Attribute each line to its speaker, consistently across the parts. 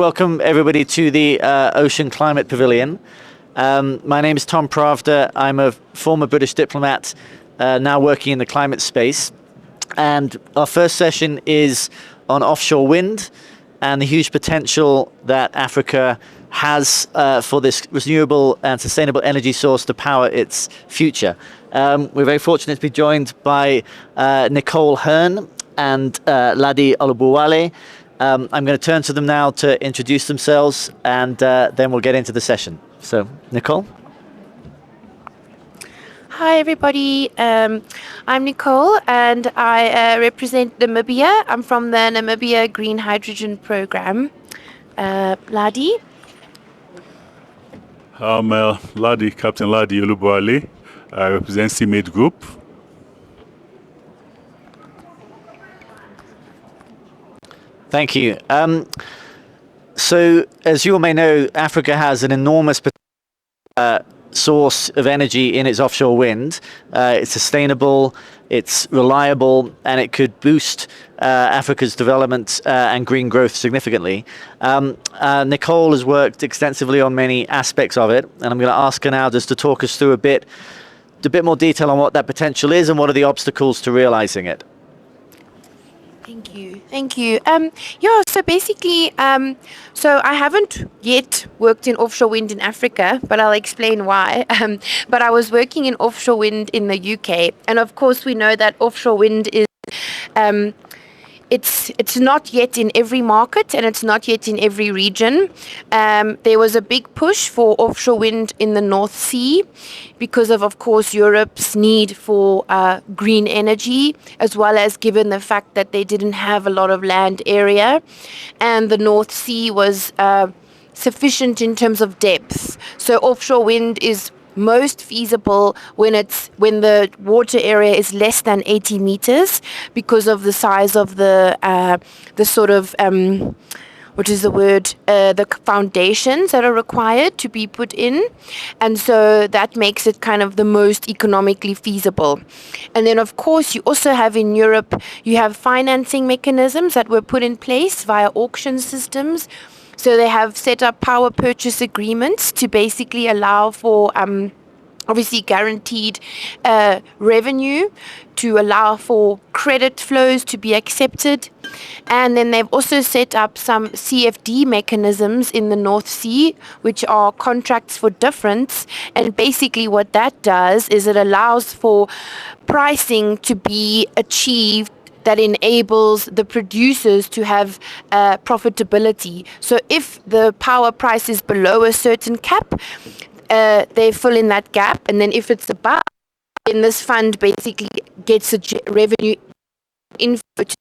Speaker 1: Welcome everybody to the Ocean Climate Pavilion. My name is Tom Pravda. I'm a former British diplomat now working in the climate space. And our first session is on offshore wind and the huge potential that Africa has for this renewable and sustainable energy source to power its future. We're very fortunate to be joined by Nicole Hearn and Ladi Olubuwale. I'm going to turn to them now to introduce themselves, and then we'll get into the session. So, Nicole?
Speaker 2: Hi, everybody. I'm Nicole, and I represent Namibia. I'm from the Namibia Green Hydrogen Program. Ladi?
Speaker 3: I'm Ladi, Captain Ladi Olubuwale. I represent CMATE Group.
Speaker 1: Thank you. So, as you all may know, Africa has an enormous source of energy in its offshore wind. It's sustainable, it's reliable, and it could boost Africa's development and green growth significantly. Nicole has worked extensively on many aspects of it, and I'm going to ask her now just to talk us through a bit more detail on what that potential is and what are the obstacles to realizing it.
Speaker 2: Thank you. So basically, so I haven't yet worked in offshore wind in Africa, but I'll explain why. But I was working in offshore wind in the UK. And of course, we know that offshore wind is, it's not yet in every market and it's not yet in every region. There was a big push for offshore wind in the North Sea because of course, Europe's need for green energy, as well as given the fact that they didn't have a lot of land area. And the North Sea was sufficient in terms of depth. So offshore wind is most feasible when the water area is less than 80 meters because of the size of the sort of the foundations that are required to be put in. And so that makes it kind of the most economically feasible. And then of course you also have in Europe, you have financing mechanisms that were put in place via auction systems. So they have set up power purchase agreements to basically allow for obviously guaranteed revenue, to allow for credit flows to be accepted. And then they've also set up some CFD mechanisms in the North Sea, which are contracts for difference. And basically what that does is it allows for pricing to be achieved that enables the producers to have profitability. So if the power price is below a certain cap, they fill in that gap. And then if it's above, then this fund basically gets a revenue inflow to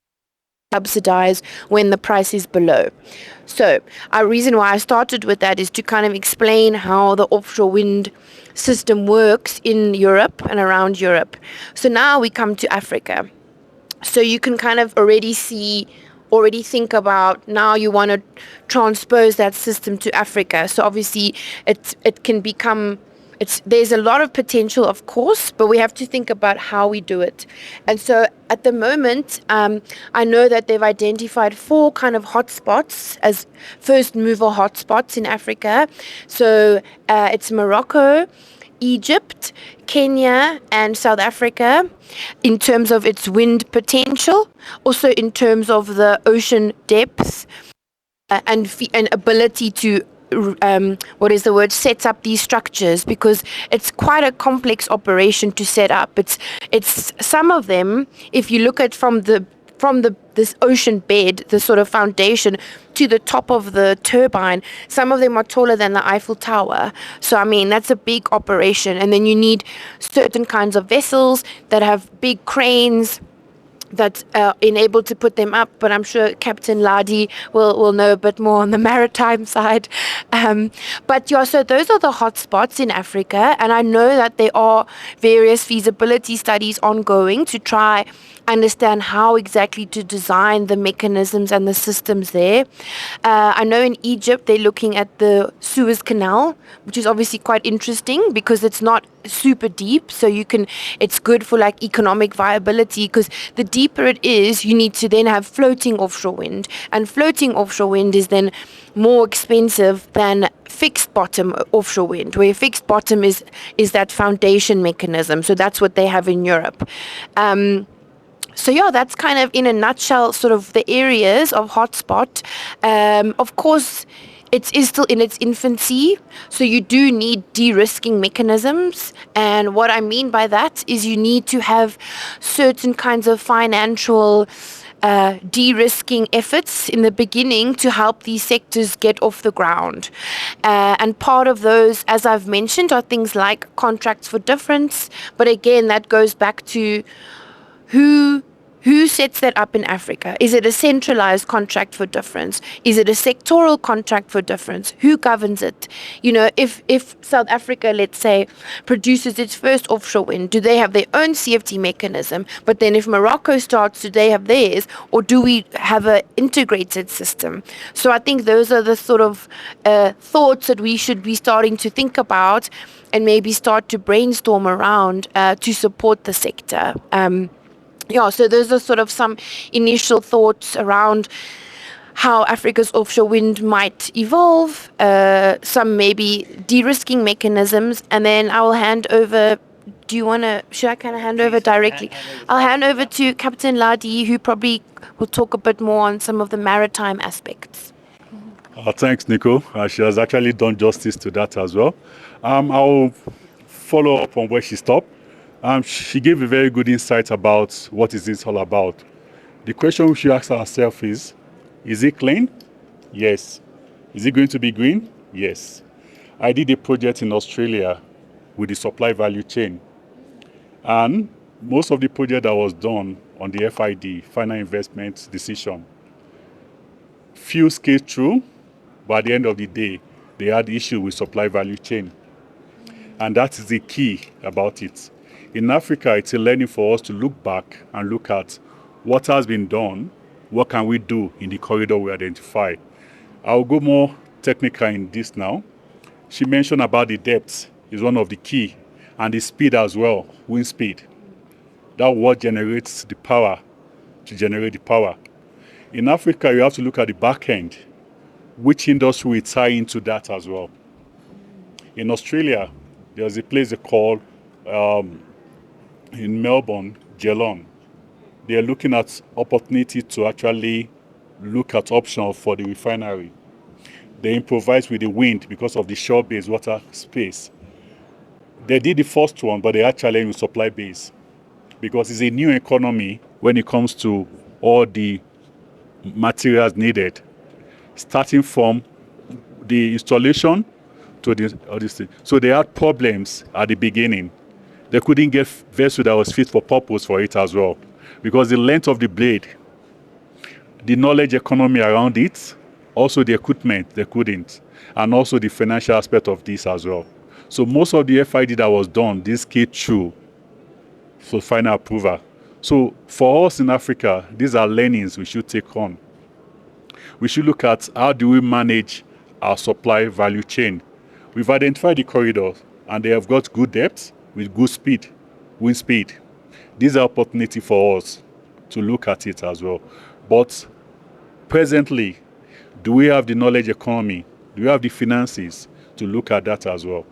Speaker 2: subsidize when the price is below. So our reason why I started with that is to kind of explain how the offshore wind system works in Europe and around Europe. So now we come to Africa. So you can kind of already think about now you want to transpose that system to Africa. So obviously it can become, there's a lot of potential, of course, but we have to think about how we do it. And so at the moment, I know that they've identified 4 kind of hotspots as first mover hotspots in Africa. So it's Morocco, Egypt, Kenya, and South Africa in terms of its wind potential, also in terms of the ocean depth and ability to set up these structures, because it's quite a complex operation to set up. It's some of them, if you look at from this ocean bed, the sort of foundation to the top of the turbine, some of them are taller than the Eiffel Tower. So, I mean, that's a big operation. And then you need certain kinds of vessels that have big cranes that are enabled to put them up, but I'm sure Captain Ladi will know a bit more on the maritime side. But yeah, so those are the hotspots in Africa, and I know that there are various feasibility studies ongoing to try understand how exactly to design the mechanisms and the systems there. I know in Egypt they're looking at the Suez Canal, which is obviously quite interesting because it's not super deep, so it's good for like economic viability, because the deeper it is, you need to then have floating offshore wind, and floating offshore wind is then more expensive than fixed bottom offshore wind, where fixed bottom is that foundation mechanism. So that's what they have in Europe. So yeah, that's kind of in a nutshell sort of the areas of hotspot. Of course, it is still in its infancy, so you do need de-risking mechanisms. And what I mean by that is you need to have certain kinds of financial de-risking efforts in the beginning to help these sectors get off the ground. And part of those, as I've mentioned, are things like contracts for difference. But again, that goes back to who sets that up in Africa? Is it a centralized contract for difference? Is it a sectoral contract for difference? Who governs it? You know, if South Africa, let's say, produces its first offshore wind, do they have their own CFD mechanism? But then if Morocco starts, do they have theirs? Or do we have an integrated system? So I think those are the sort of thoughts that we should be starting to think about and maybe start to brainstorm around to support the sector. So those are sort of some initial thoughts around how Africa's offshore wind might evolve, some maybe de-risking mechanisms, and then I will hand over. Should I kind of hand over directly? I'll hand over to Captain Ladi, who probably will talk a bit more on some of the maritime aspects.
Speaker 3: Thanks, Nico. She has actually done justice to that as well. I'll follow up on where she stopped. She gave a very good insight about what is this all about. The question we should ask ourselves is it clean? Yes. Is it going to be green? Yes. I did a project in Australia with the supply value chain. And most of the project that was done on the FID, final investment decision, few scaled through, but at the end of the day, they had issue with supply value chain. And that is the key about it. In Africa, it's a learning for us to look back and look at what has been done, what can we do in the corridor we identify. I'll go more technical in this now. She mentioned about the depth is one of the key, and the speed as well, wind speed. That's what generates the power, to generate the power. In Africa, you have to look at the back end, which industry will tie into that as well. In Australia, there's a place they call in Melbourne, Geelong. They are looking at opportunity to actually look at options for the refinery. They improvise with the wind because of the shore-based water space. They did the first one, but they had challenge with supply base because it's a new economy when it comes to all the materials needed, starting from the installation to this thing. So they had problems at the beginning. They couldn't get vessel that was fit for purpose for it as well, because the length of the blade, the knowledge economy around it, also the equipment, they couldn't, and also the financial aspect of this as well. So most of the FID that was done, this came through for final approval. So for us in Africa, these are learnings we should take on. We should look at how do we manage our supply value chain. We've identified the corridors, and they have got good depth, with good speed, wind speed. These are opportunity for us to look at it as well. But presently, do we have the knowledge economy? Do we have the finances to look at that as well?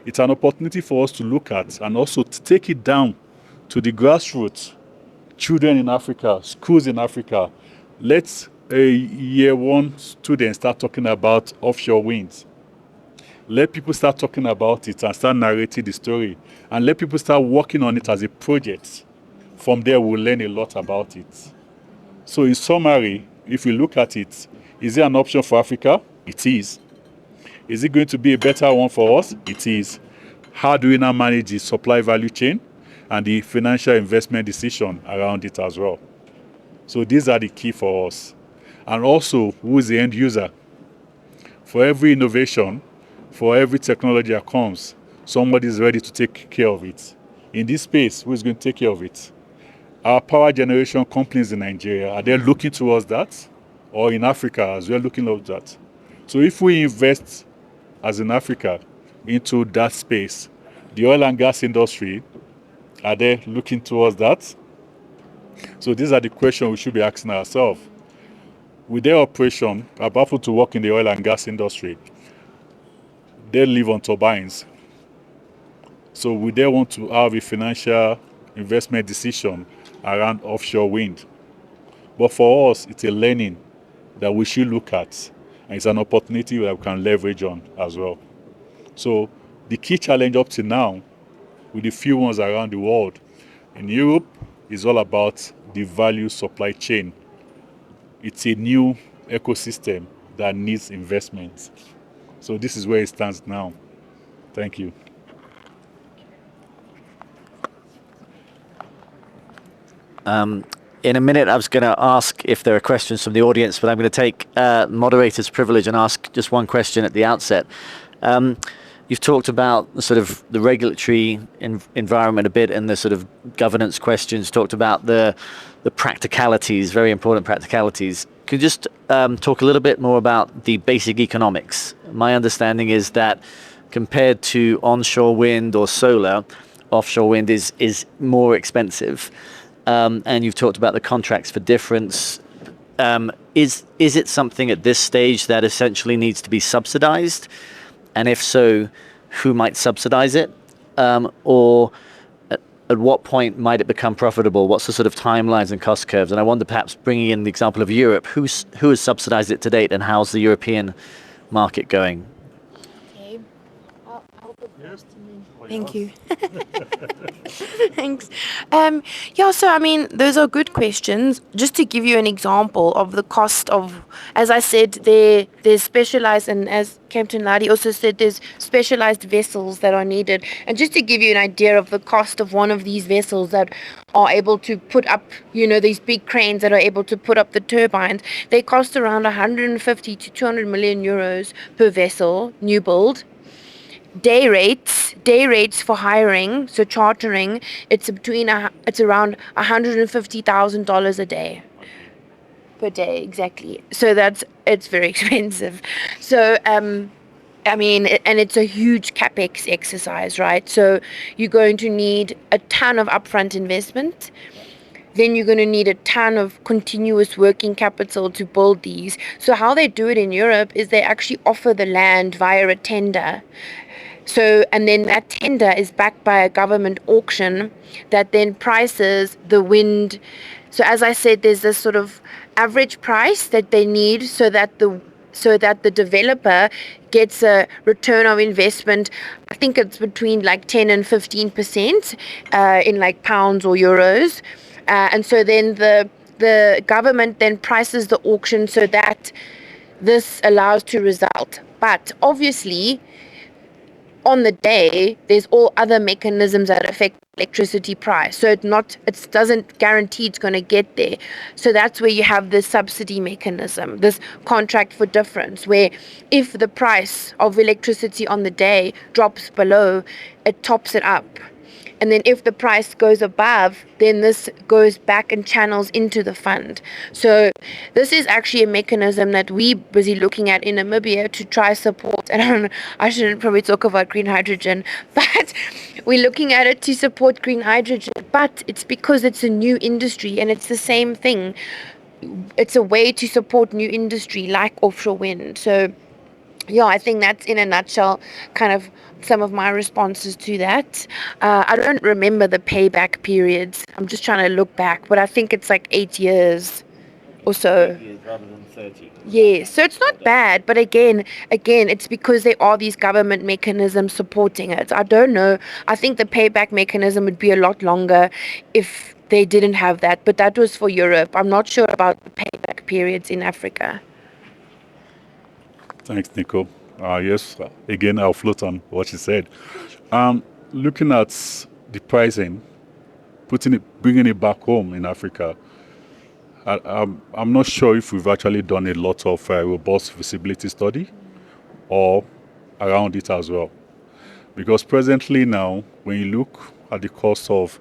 Speaker 3: It's an opportunity for us to look at and also to take it down to the grassroots. Children in Africa, schools in Africa. Let's a year one student start talking about offshore winds. Let people start talking about it and start narrating the story. And let people start working on it as a project. From there, we'll learn a lot about it. So in summary, if we look at it, is it an option for Africa? It is. Is it going to be a better one for us? It is. How do we now manage the supply value chain and the financial investment decision around it as well? So these are the key for us. And also, who is the end user? For every innovation, for every technology that comes, somebody is ready to take care of it. In this space, who is going to take care of it? our power generation companies in Nigeria, are they looking towards that? Or in Africa as well looking at that? So if we invest as in Africa into that space, the oil and gas industry, are they looking towards that? So these are the questions we should be asking ourselves. With their operation, apart to work in the oil and gas industry, they live on turbines. So would they want to have a financial investment decision around offshore wind? But for us, it's a learning that we should look at, and it's an opportunity that we can leverage on as well. So the key challenge up to now, with the few ones around the world, in Europe, is all about the value supply chain. It's a new ecosystem that needs investment. So this is where it stands now. Thank you.
Speaker 1: In a minute, I was going to ask if there are questions from the audience, but I'm going to take moderator's privilege and ask just one question at the outset. You've talked about the sort of the regulatory environment a bit and the sort of governance questions, talked about the practicalities, very important practicalities. Could you just talk a little bit more about the basic economics? My understanding is that compared to onshore wind or solar, offshore wind is more expensive. And you've talked about the contracts for difference. Is it something at this stage that essentially needs to be subsidized? And if so, who might subsidize it? Or at what point might it become profitable? What's the sort of timelines and cost curves? And I wonder, perhaps bringing in the example of Europe, who has subsidized it to date, and how's the European market going?
Speaker 2: Okay. I'll put that to me. Thank you. Thanks. Yeah, so I mean, those are good questions. Just to give you an example of the cost of, as I said, there's specialized, and as Captain Ladi also said, there's specialized vessels that are needed. And just to give you an idea of the cost of one of these vessels that are able to put up, these big cranes that are able to put up the turbines, they cost around 150 to 200 million euros per vessel, new build. Day rates for hiring, so chartering, it's around $150,000 a day. Per day, exactly. So it's very expensive. So I mean, and it's a huge capex exercise, right? So you're going to need a ton of upfront investment. Then you're going to need a ton of continuous working capital to build these. So how they do it in Europe is they actually offer the land via a tender. So, and then that tender is backed by a government auction that then prices the wind. So as I said, there's this sort of average price that they need so that the developer gets a return of investment. I think it's between like 10 and 15% in like pounds or euros. And so then the government then prices the auction so that this allows to result. But obviously, on the day, there's all other mechanisms that affect electricity price. So it doesn't guarantee it's going to get there. So that's where you have the subsidy mechanism, this contract for difference, where if the price of electricity on the day drops below, it tops it up. And then if the price goes above, then this goes back and channels into the fund. So this is actually a mechanism that we're busy looking at in Namibia to try support. And I shouldn't probably talk about green hydrogen, but we're looking at it to support green hydrogen. But it's because it's a new industry, and it's the same thing. It's a way to support new industry like offshore wind. So yeah, I think that's in a nutshell kind of some of my responses to that. I don't remember the payback periods. I'm just trying to look back, but I think it's like 8 years or so.
Speaker 1: 8 years rather than 30.
Speaker 2: Yeah, so it's not bad, but again, it's because there are these government mechanisms supporting it. I don't know. I think the payback mechanism would be a lot longer if they didn't have that, but that was for Europe. I'm not sure about the payback periods in Africa.
Speaker 3: Thanks, Nico. Yes, again, I'll float on what you said. Looking at the pricing, bringing it back home in Africa, I'm not sure if we've actually done a lot of robust feasibility study or around it as well. Because presently now, when you look at the cost of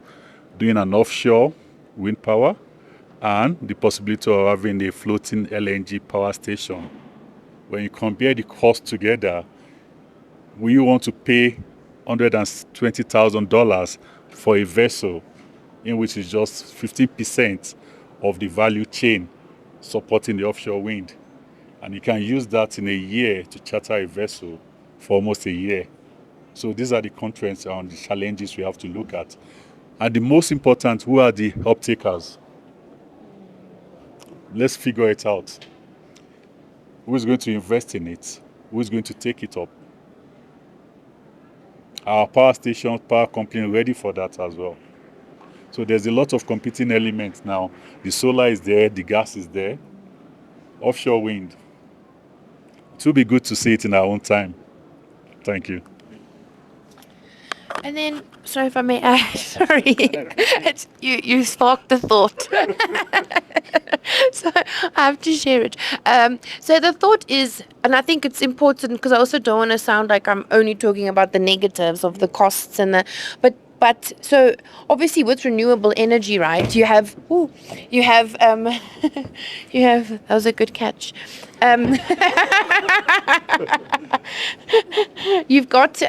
Speaker 3: doing an offshore wind power and the possibility of having a floating LNG power station. When you compare the cost together, will you want to pay $120,000 for a vessel in which is just 15% of the value chain supporting the offshore wind? And you can use that in a year to charter a vessel for almost a year. So these are the constraints and the challenges we have to look at. And the most important, who are the off-takers? Let's figure it out. Who is going to invest in it? Who is going to take it up? Our power stations, power company ready for that as well. So there's a lot of competing elements now. The solar is there, the gas is there. Offshore wind. It will be good to see it in our own time. Thank you.
Speaker 2: And then, sorry if I may add, sorry, you sparked the thought. So I have to share it. So the thought is, and I think it's important because I also don't want to sound like I'm only talking about the negatives of the costs and but so obviously with renewable energy, right? You have that was a good catch. You've got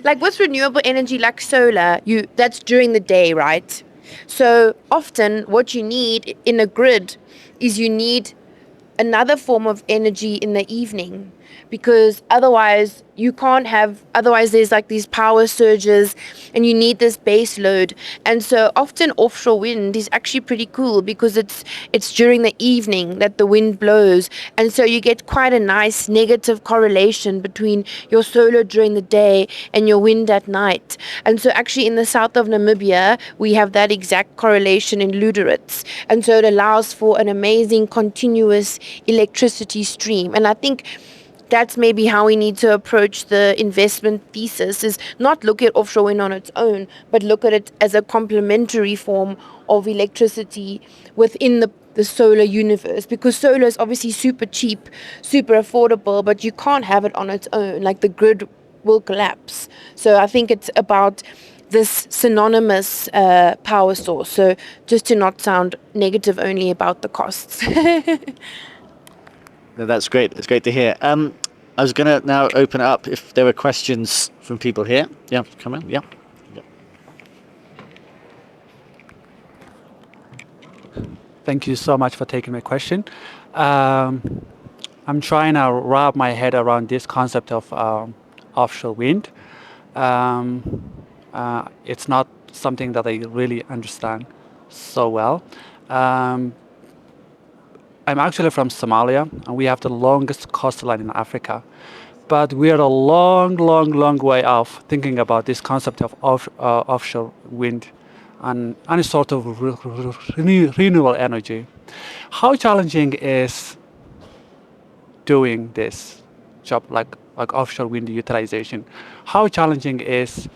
Speaker 2: like with renewable energy, like solar, that's during the day, right? So often what you need in a grid is you need another form of energy in the evening, because otherwise there's like these power surges and you need this base load. And so often offshore wind is actually pretty cool because it's during the evening that the wind blows, and so you get quite a nice negative correlation between your solar during the day and your wind at night. And so actually in the south of Namibia we have that exact correlation in Luderitz, and so it allows for an amazing continuous electricity stream. And I think that's maybe how we need to approach the investment thesis, is not look at offshore wind on its own, but look at it as a complementary form of electricity within the solar universe, because solar is obviously super cheap, super affordable, but you can't have it on its own. Like the grid will collapse. So I think it's about this synonymous power source. So just to not sound negative only about the costs.
Speaker 1: No, that's great. It's great to hear. I was going to now open it up if there were questions from people here. Yeah, come in. Yeah.
Speaker 4: Thank you so much for taking my question. I'm trying to wrap my head around this concept of offshore wind. It's not something that I really understand so well. I'm actually from Somalia, and we have the longest coastline in Africa. But we are a long, long, long way off thinking about this concept of offshore wind and any sort of renewable energy. How challenging is doing this job, like offshore wind utilization? How challenging is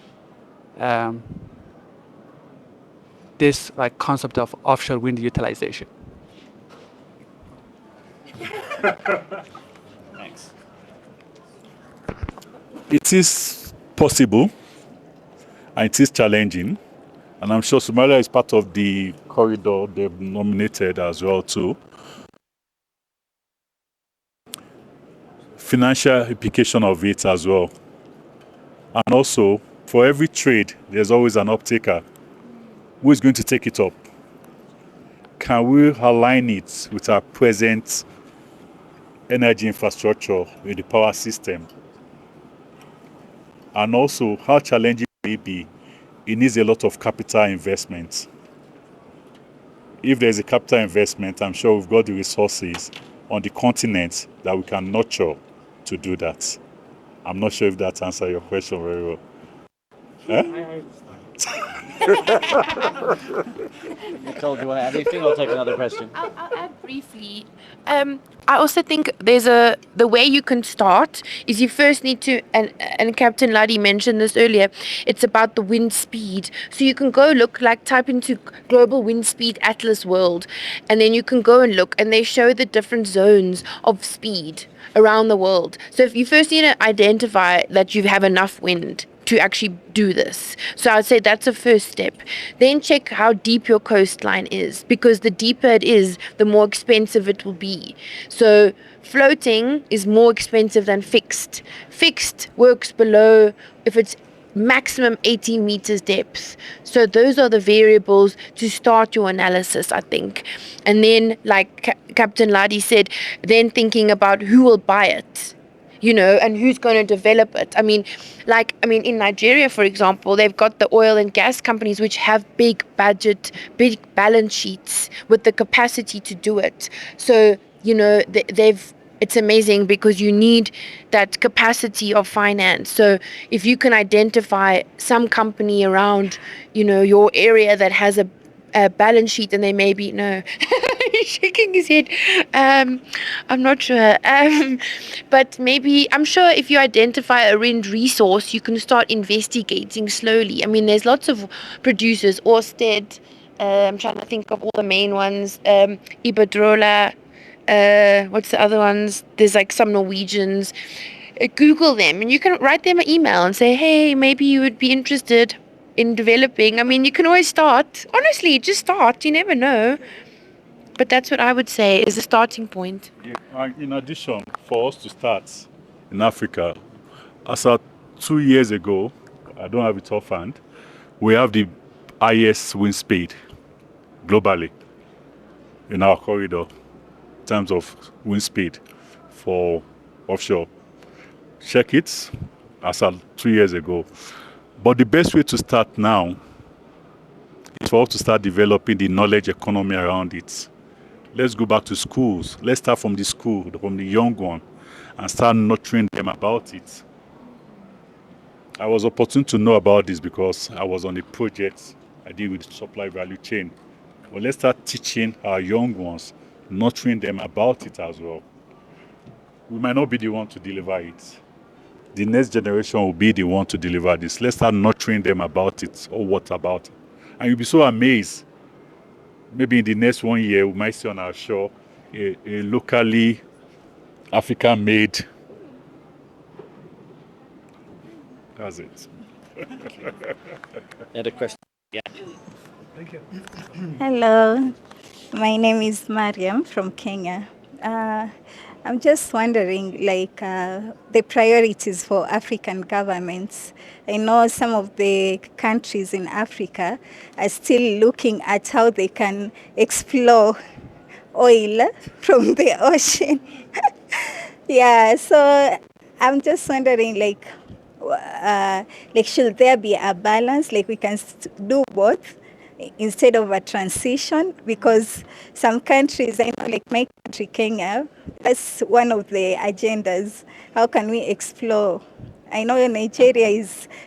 Speaker 4: this like concept of offshore wind utilization?
Speaker 1: Thanks.
Speaker 3: It is possible and it is challenging. And I'm sure Somalia is part of the corridor they've nominated as well too. Financial implication of it as well. And also, for every trade, there's always an up-taker. Who is going to take it up? Can we align it with our present energy infrastructure with the power system? And also, how challenging will it be? It needs a lot of capital investment. If there's a capital investment, I'm sure we've got the resources on the continent that we can nurture to do that. I'm not sure if that answers your question very well.
Speaker 1: Nicole, do you want to add anything? I'll take another question.
Speaker 2: I'll add briefly. I also think the way you can start is you first need to, and Captain Ladi mentioned this earlier, it's about the wind speed. So you can go look, like type into Global Wind Speed Atlas World, and then you can go and look, and they show the different zones of speed around the world. So if you first need to identify that you have enough wind to actually do this. So I would say that's a first step. Then check how deep your coastline is, because the deeper it is, the more expensive it will be. So floating is more expensive than fixed. Fixed works below, if it's maximum 80 meters depth. So those are the variables to start your analysis, I think. And then, like Captain Ladi said, then thinking about who will buy it, and who's going to develop it. I mean, in Nigeria, for example, they've got the oil and gas companies which have big budget, big balance sheets with the capacity to do it. So, it's amazing because you need that capacity of finance. So if you can identify some company around, your area that has a balance sheet, and they maybe no. He's shaking his head. I'm not sure. But maybe, I'm sure if you identify a wind resource, you can start investigating slowly. I mean, there's lots of producers, Orsted, I'm trying to think of all the main ones, Iberdrola, what's the other ones? There's like some Norwegians. Google them, and you can write them an email and say, hey, maybe you would be interested in developing. I mean, you can always start. Honestly, just start. You never know. But that's what I would say is the starting point.
Speaker 3: Yeah. In addition, for us to start in Africa, as of 2 years ago, I don't have it offhand, we have the highest wind speed globally in our corridor in terms of wind speed for offshore. Check it as of 2 years ago. But the best way to start now is for us to start developing the knowledge economy around it. Let's go back to schools. Let's start from the school, from the young one, and start nurturing them about it. I was opportune to know about this because I was on a project I did with supply value chain. But let's start teaching our young ones, nurturing them about it as well. We might not be the one to deliver it. The next generation will be the one to deliver this. Let's start nurturing them about it, or what about it. And you'll be so amazed. Maybe in the next 1 year, we might see on our shore a locally African-made. That's it.
Speaker 1: Had a question. Yeah.
Speaker 3: Thank you.
Speaker 5: Hello, my name is Mariam from Kenya. I'm just wondering, the priorities for African governments. I know some of the countries in Africa are still looking at how they can explore oil from the ocean. Yeah, so I'm just wondering, should there be a balance? Like, we can do both instead of a transition, because some countries, I know, like my country, Kenya, that's one of the agendas. How can we explore? I know in Nigeria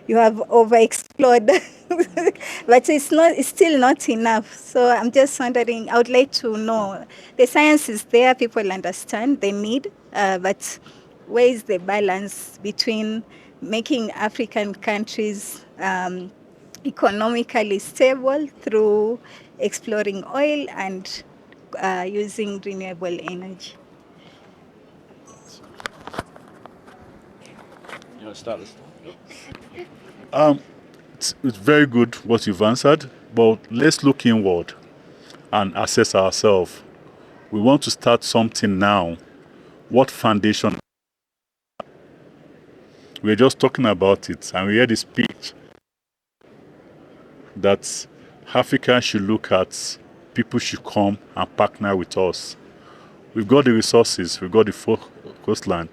Speaker 5: you have overexplored, but it's still not enough. So I'm just wondering, I would like to know, the science is there, people understand the need, but where is the balance between making African countries economically stable through exploring oil and using renewable energy?
Speaker 1: You want to start this?
Speaker 3: It's very good what you've answered, but let's look inward and assess ourselves. We want to start something now. What foundation? We're just talking about it, and we heard a speech that Africa should look at, people should come and partner with us. We've got the resources, we've got the coastline.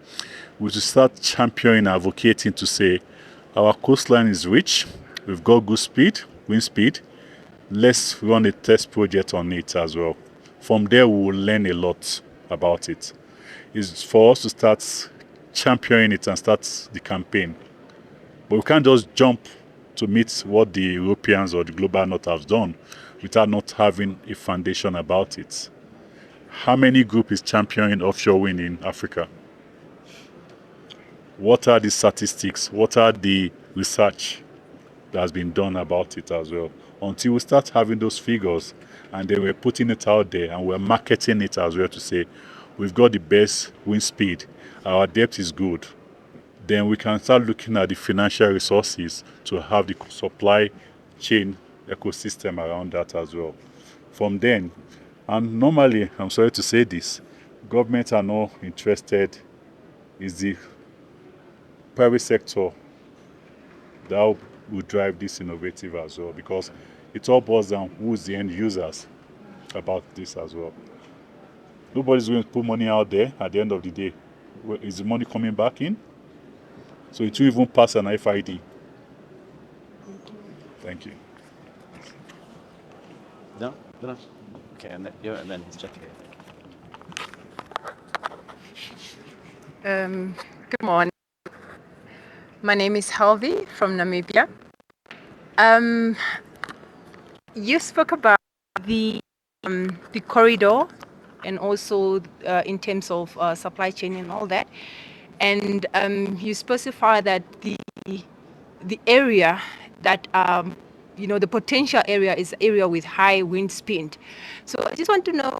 Speaker 3: We should start championing, advocating to say, our coastline is rich, we've got good speed, wind speed. Let's run a test project on it as well. From there, we will learn a lot about it. It's for us to start championing it and start the campaign. But we can't just jump to meet what the Europeans or the global north have done without not having a foundation about it. How many groups is championing offshore wind in Africa? What are the statistics? What are the research that has been done about it as well? Until we start having those figures, and then we're putting it out there and we're marketing it as well to say, we've got the best wind speed, our depth is good. then we can start looking at the financial resources to have the supply chain ecosystem around that as well. From then, and normally, I'm sorry to say this, governments are not interested. It's the private sector that will drive this innovative as well, because it all boils down who's the end users about this as well. Nobody's going to put money out there at the end of the day. Is the money coming back in? So it will even pass an FID. Thank you.
Speaker 1: No? No? Okay, and then he's checking it.
Speaker 6: Good morning. My name is Helvi from Namibia. You spoke about the corridor and also in terms of supply chain and all that. And you specify that the area that the potential area is area with high wind speed. So I just want to know,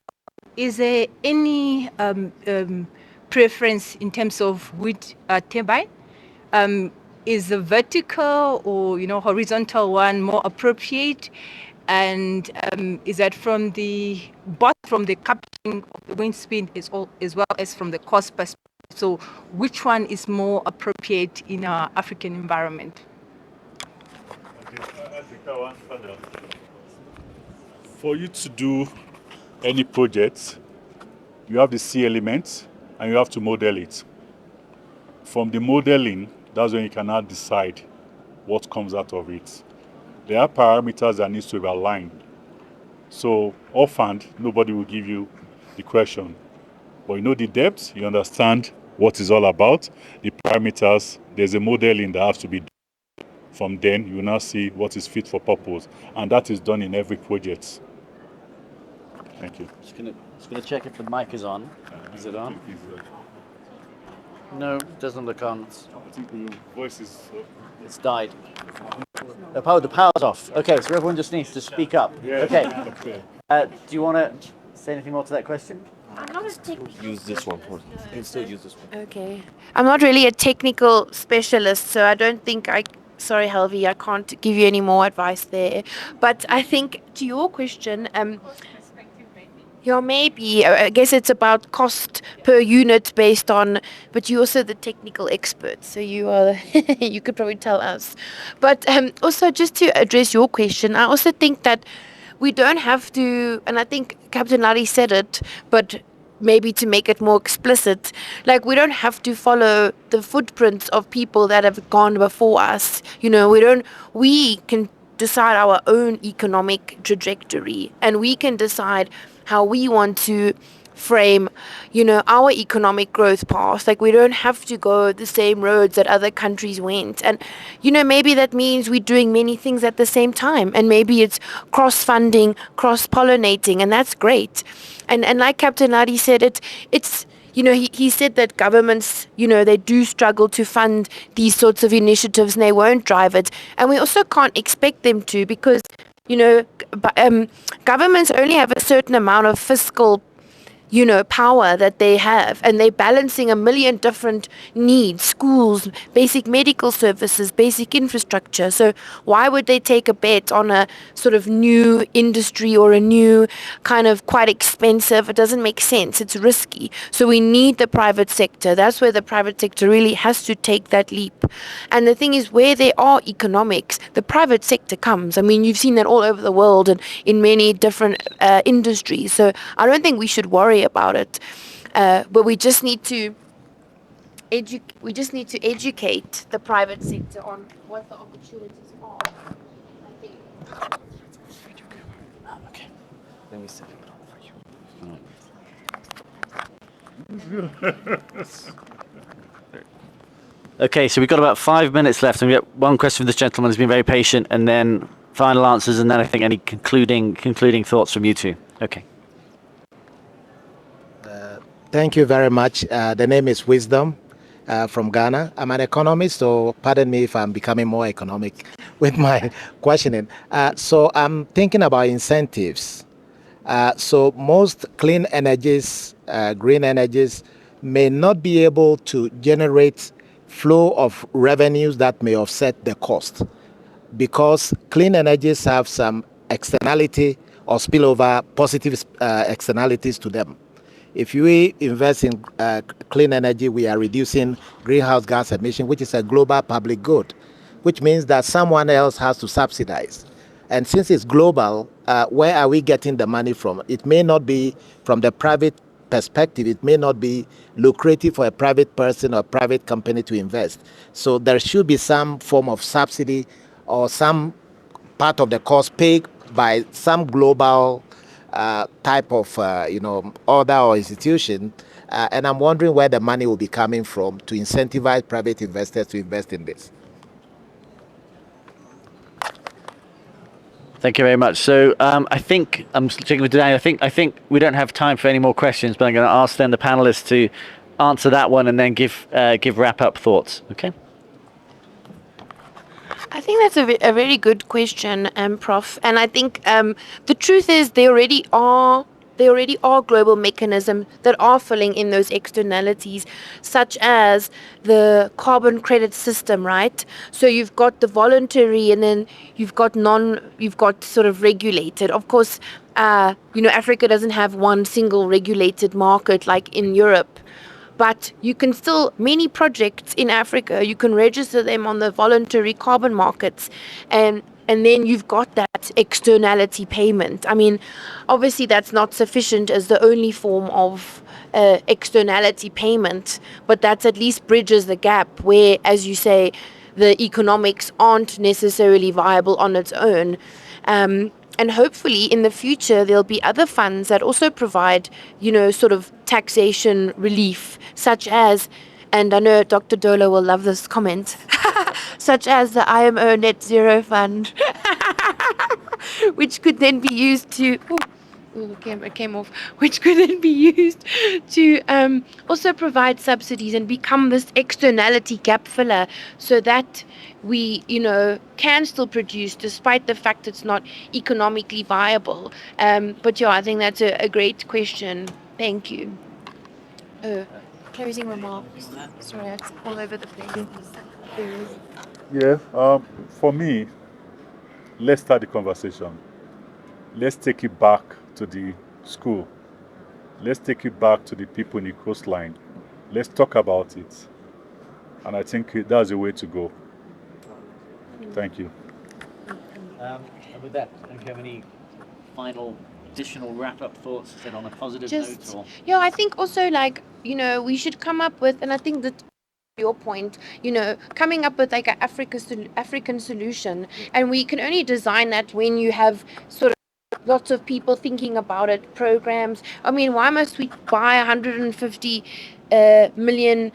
Speaker 6: is there any preference in terms of wind turbine? Is the vertical or horizontal one more appropriate? And is that both from the capturing of the wind speed as well as from the cost perspective? So which one is more appropriate in our African environment?
Speaker 3: For you to do any project, you have the C elements and you have to model it. From the modeling, that's when you can now decide what comes out of it. There are parameters that need to be aligned. So offhand, nobody will give you the question. But you know the depth, you understand what it's all about, the parameters, there's a modeling that has to be done. From then, you will now see what is fit for purpose. And that is done in every project. Thank you.
Speaker 1: Just gonna check if the mic is on. Is it on? No, it doesn't look on.
Speaker 3: I think your voice is...
Speaker 1: It's died. The power's off. Okay, so everyone just needs to speak up.
Speaker 3: Yeah.
Speaker 1: Okay. Do you want to say anything more to that question?
Speaker 2: I'm not a
Speaker 7: Use this one. You can still use this one.
Speaker 2: Okay. I'm not really a technical specialist, so I don't think sorry, Helvi, I can't give you any more advice there. But I think to your question, yeah, maybe. I guess it's about cost per unit based on, but you're also the technical expert, so you are, you could probably tell us. But also, just to address your question, I also think that we don't have to, and I think Captain Larry said it, but maybe to make it more explicit, like we don't have to follow the footprints of people that have gone before us. We can decide our own economic trajectory, and we can decide how we want to frame, our economic growth path. Like we don't have to go the same roads that other countries went. And, maybe that means we're doing many things at the same time. And maybe it's cross-funding, cross-pollinating, and that's great. And like Captain Adi said, it's he said that governments, they do struggle to fund these sorts of initiatives and they won't drive it. And we also can't expect them to because, governments only have a certain amount of fiscal power that they have, and they're balancing a million different needs, schools, basic medical services, basic infrastructure. So why would they take a bet on a sort of new industry or a new kind of quite expensive? It doesn't make sense. It's risky. So we need the private sector. That's where the private sector really has to take that leap. And the thing is, where there are economics, the private sector comes. I mean, you've seen that all over the world and in many different industries. So I don't think we should worry about it, but we just need to educate the private sector on what the opportunities are. I think.
Speaker 1: Okay. Let me set it up for you. Okay, so we've got about 5 minutes left, and we get one question from this gentleman who's been very patient, and then final answers, and then I think any concluding thoughts from you two. Okay.
Speaker 8: Thank you very much. The name is Wisdom from Ghana. I'm an economist, so pardon me if I'm becoming more economic with my questioning. So I'm thinking about incentives. So most clean energies, green energies, may not be able to generate flow of revenues that may offset the cost, because clean energies have some externality or spillover positive externalities to them. If we invest in clean energy, we are reducing greenhouse gas emission, which is a global public good, which means that someone else has to subsidize. And since it's global, where are we getting the money from? It may not be from the private perspective. It may not be lucrative for a private person or private company to invest. So there should be some form of subsidy or some part of the cost paid by some global type of order or institution, and I'm wondering where the money will be coming from to incentivize private investors to invest in this.
Speaker 1: Thank you very much. So I think I'm checking with Daniel. I think we don't have time for any more questions, but I'm going to ask then the panelists to answer that one and then give wrap up thoughts. Okay.
Speaker 2: I think that's a very good question, Prof. And I think the truth is there already are global mechanisms that are filling in those externalities, such as the carbon credit system, right? So you've got the voluntary, and then you've got sort of regulated. Of course, Africa doesn't have one single regulated market like in Europe. But you can still, many projects in Africa, you can register them on the voluntary carbon markets, and then you've got that externality payment. I mean, obviously that's not sufficient as the only form of externality payment, but that's at least bridges the gap where, as you say, the economics aren't necessarily viable on its own. And hopefully in the future, there'll be other funds that also provide, sort of taxation relief, such as, and I know Dr. Dola will love this comment, such as the IMO Net Zero Fund, which could then be used to... the camera came off, which could then be used to also provide subsidies and become this externality gap filler, so that we, can still produce despite the fact it's not economically viable. But yeah, I think that's a great question. Thank you. Closing remarks. Sorry, I have to fall over the place.
Speaker 3: Yeah, for me, let's start the conversation. Let's take it back to the school. Let's take it back to the people in the coastline. Let's talk about it. And I think that's the way to go. Thank you.
Speaker 1: And with that, do you have any final additional wrap-up thoughts, said on a positive note? Or?
Speaker 2: Yeah, I think also we should come up with, and I think that your point, coming up with like an African solution, and we can only design that when you have sort of lots of people thinking about it, programs. I mean, why must we buy $150 million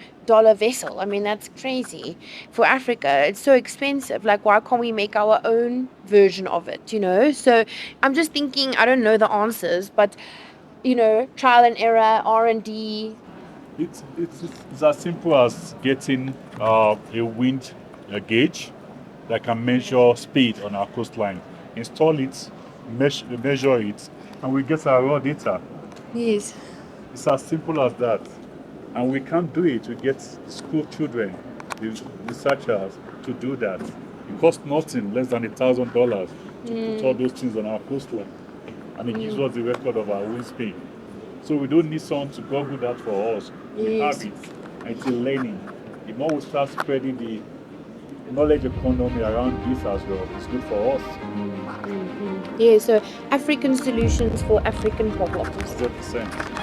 Speaker 2: vessel? I mean, that's crazy for Africa. It's so expensive. Like, why can't we make our own version of it, So I'm just thinking, I don't know the answers, but, trial and error, R&D.
Speaker 3: It's as simple as getting a wind gauge that can measure speed on our coastline. Install it, measure it, and we get our raw data.
Speaker 2: Yes.
Speaker 3: It's as simple as that. And we can't do it. We get school children, the researchers, to do that. It costs nothing, less than $1,000 to put all those things on our coastline. And it gives us the record of our wind speed. So we don't need someone to Google that for us. We have it. And it's a learning. The more we start spreading the knowledge economy around this as well, it's good for us.
Speaker 2: Yeah, so African solutions for African problems.
Speaker 3: 100%.